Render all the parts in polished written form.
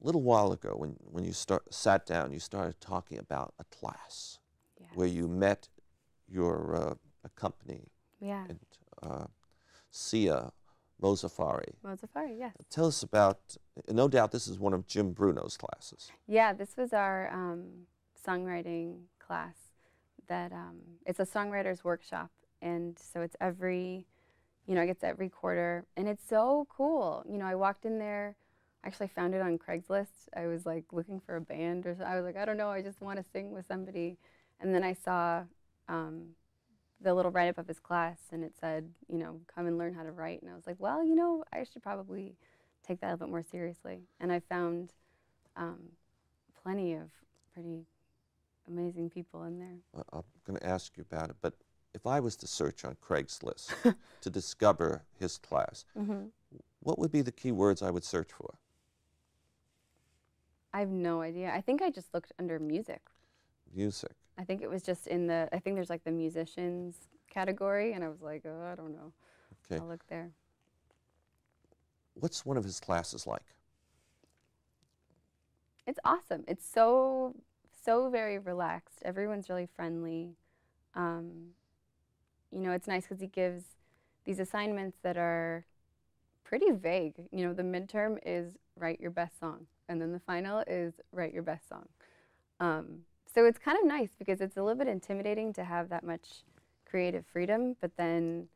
little while ago when you sat down, you started talking about a class where you met your company. Yeah. And, Sia Mozaffari. Mozaffari, yes. Tell us about, no doubt this is one of Jim Bruno's classes. Yeah, this was our songwriting class. That it's a songwriter's workshop, and so it's every, I guess every quarter, and it's so cool. I walked in there, I actually found it on Craigslist. I was like looking for a band, or I was like, I don't know, I just want to sing with somebody, and then I saw the little write-up of his class, and it said, come and learn how to write, and I was like, well, I should probably take that a little bit more seriously, and I found plenty of pretty amazing people in there. I'm going to ask you about it, but if I was to search on Craigslist to discover his class, what would be the key words I would search for? I have no idea. I think I just looked under music. Music. I think it was just in the, I think there's like the musicians category, and I was like, oh, I don't know. Okay. I'll look there. What's one of his classes like? It's awesome. It's so very relaxed. Everyone's really friendly. It's nice because he gives these assignments that are pretty vague. The midterm is write your best song, and then the final is write your best song. So it's kind of nice because it's a little bit intimidating to have that much creative freedom, but then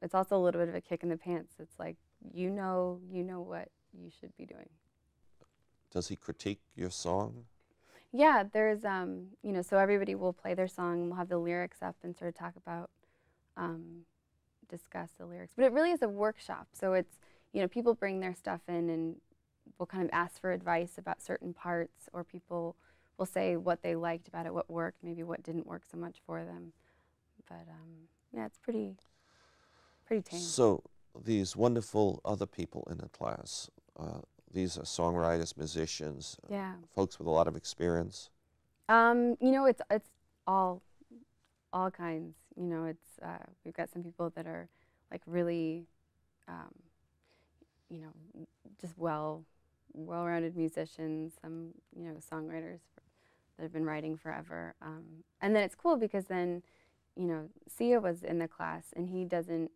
it's also a little bit of a kick in the pants. It's like, you know what you should be doing. Does he critique your song? Yeah, there's, so everybody will play their song, we'll have the lyrics up and sort of talk about, discuss the lyrics. But it really is a workshop, so it's, people bring their stuff in and we'll kind of ask for advice about certain parts, or people will say what they liked about it, what worked, maybe what didn't work so much for them. But, yeah, it's pretty tame. So these wonderful other people in the class, these are songwriters, musicians, folks with a lot of experience. It's all kinds. We've got some people that are like really, just well-rounded musicians. Some songwriters that have been writing forever. And then it's cool because then, Sia was in the class, and he doesn't,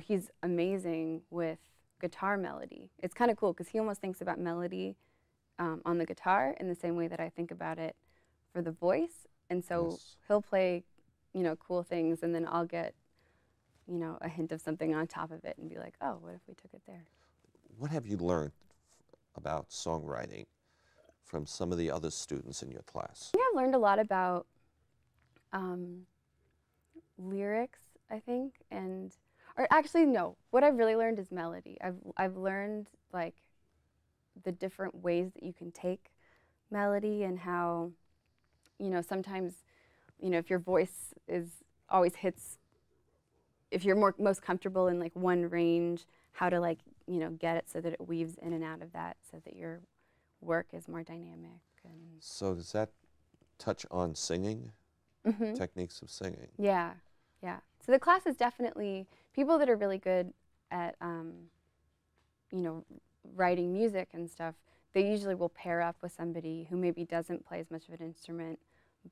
he's amazing with guitar melody. It's kind of cool because he almost thinks about melody on the guitar in the same way that I think about it for the voice. And so he'll play, cool things, and then I'll get, a hint of something on top of it and be like, oh, what if we took it there? What have you learned about songwriting from some of the other students in your class? I think I've learned a lot about lyrics, I think, or actually, no. What I've really learned is melody. I've learned like the different ways that you can take melody, and how, sometimes, if your voice always hits, if you're most comfortable in like one range, how to like, get it so that it weaves in and out of that, so that your work is more dynamic. So does that touch on singing, techniques of singing? Yeah. So the class is definitely, people that are really good at, writing music and stuff, they usually will pair up with somebody who maybe doesn't play as much of an instrument,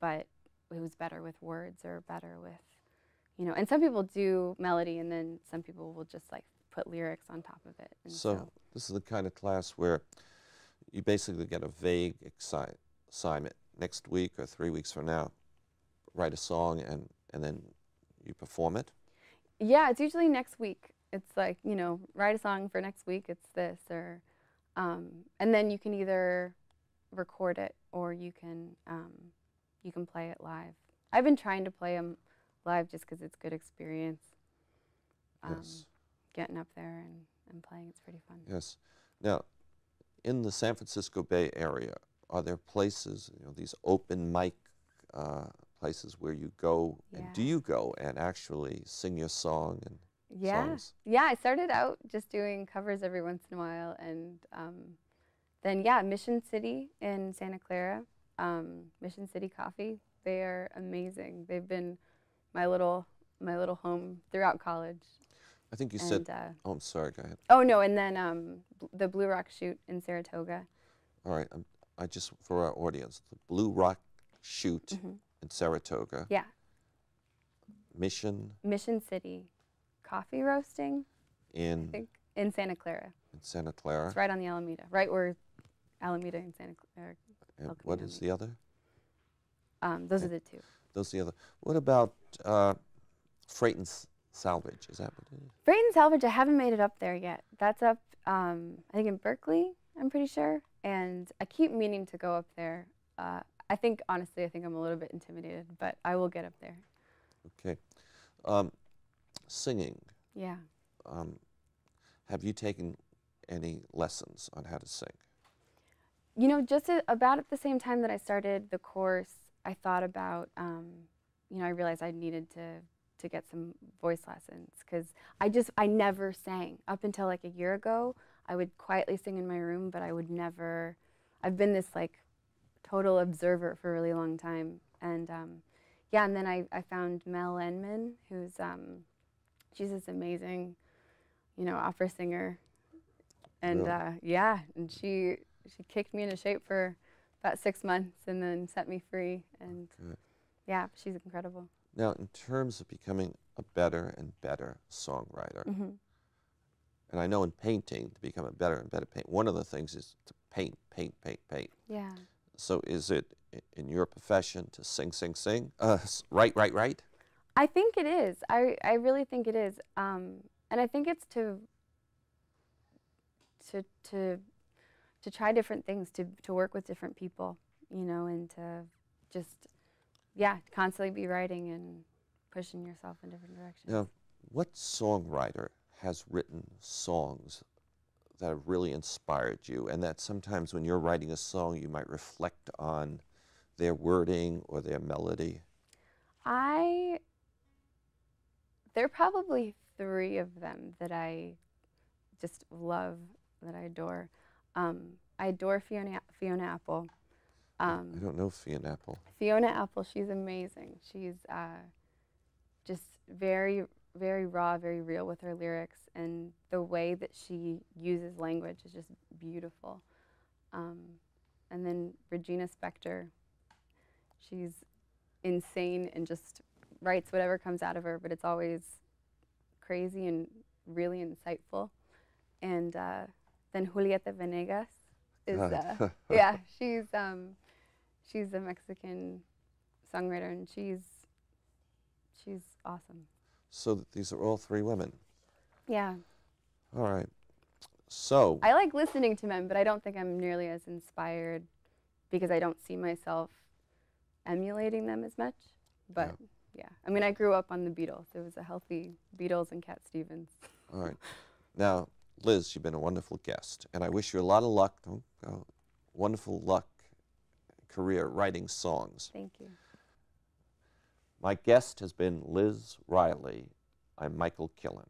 but who's better with words, or better with, and some people do melody, and then some people will just like put lyrics on top of it. And so this is the kind of class where you basically get a vague assignment. Next week or 3 weeks from now, write a song, and then you perform it? Yeah, it's usually next week. It's like, write a song for next week, it's this, or, and then you can either record it, or you can play it live. I've been trying to play them live just because it's good experience. Getting up there and playing, it's pretty fun. Yes. Now, in the San Francisco Bay Area, are there places, these open mic places where you go, and do you go and actually sing your song and songs? Yeah, I started out just doing covers every once in a while, and then Mission City in Santa Clara, Mission City Coffee, they are amazing. They've been my little home throughout college. I think you said, oh, I'm sorry, go ahead. Oh, no, and then the Blue Rock Shoot in Saratoga. All right, I just, for our audience, the Blue Rock Shoot in Saratoga. Yeah. Mission City Coffee Roasting, in, I think, in Santa Clara. In Santa Clara. It's right on the Alameda, right where Alameda and Santa Clara. And what is the other? Those are the two. Those are the other. What about Freight and Salvage? Is that what it is? Freight and Salvage, I haven't made it up there yet. That's up, I think, in Berkeley, I'm pretty sure. And I keep meaning to go up there. I think, honestly, I think I'm a little bit intimidated, but I will get up there. Okay. Singing. Yeah. Have you taken any lessons on how to sing? You know, just about at the same time that I started the course, I thought about, you know, I realized I needed to get some voice lessons because I never sang. Up until like a year ago, I would quietly sing in my room, but I would never, I've been this like total observer for a really long time. And yeah, and then I found Mel Enman, who's, she's this amazing, you know, opera singer. And Really? yeah, and she kicked me into shape for about 6 months and then set me free. And yeah, she's incredible. Now, in terms of becoming a better and better songwriter, and I know in painting, to become a better and better painter, one of the things is to paint, paint, paint, paint. Yeah. So is it in your profession to sing, sing, sing? Write, write, write? I think it is. I really think it is. And I think it's to try different things, to work with different people, you know, and to just, yeah, constantly be writing and pushing yourself in different directions. Now, what songwriter has written songs that have really inspired you, and that sometimes when you're writing a song, you might reflect on their wording or their melody? There are probably 3 of them that I just love, that I adore. I adore Fiona Apple. I don't know Fiona Apple. Fiona Apple, she's amazing. She's just very, very raw, very real with her lyrics, and the way that she uses language is just beautiful. And then Regina Spektor, she's insane and just writes whatever comes out of her, but it's always crazy and really insightful. And then Julieta Venegas is, yeah, she's a Mexican songwriter, and she's awesome. So these are all 3 women? Yeah. All right. So I like listening to men, but I don't think I'm nearly as inspired because I don't see myself emulating them as much. But yeah, I mean, I grew up on the Beatles. It was a healthy Beatles and Cat Stevens. All right. Now, Liz, you've been a wonderful guest, and I wish you a lot of luck, wonderful luck, career writing songs. Thank you. My guest has been Liz Riley. I'm Michael Killen.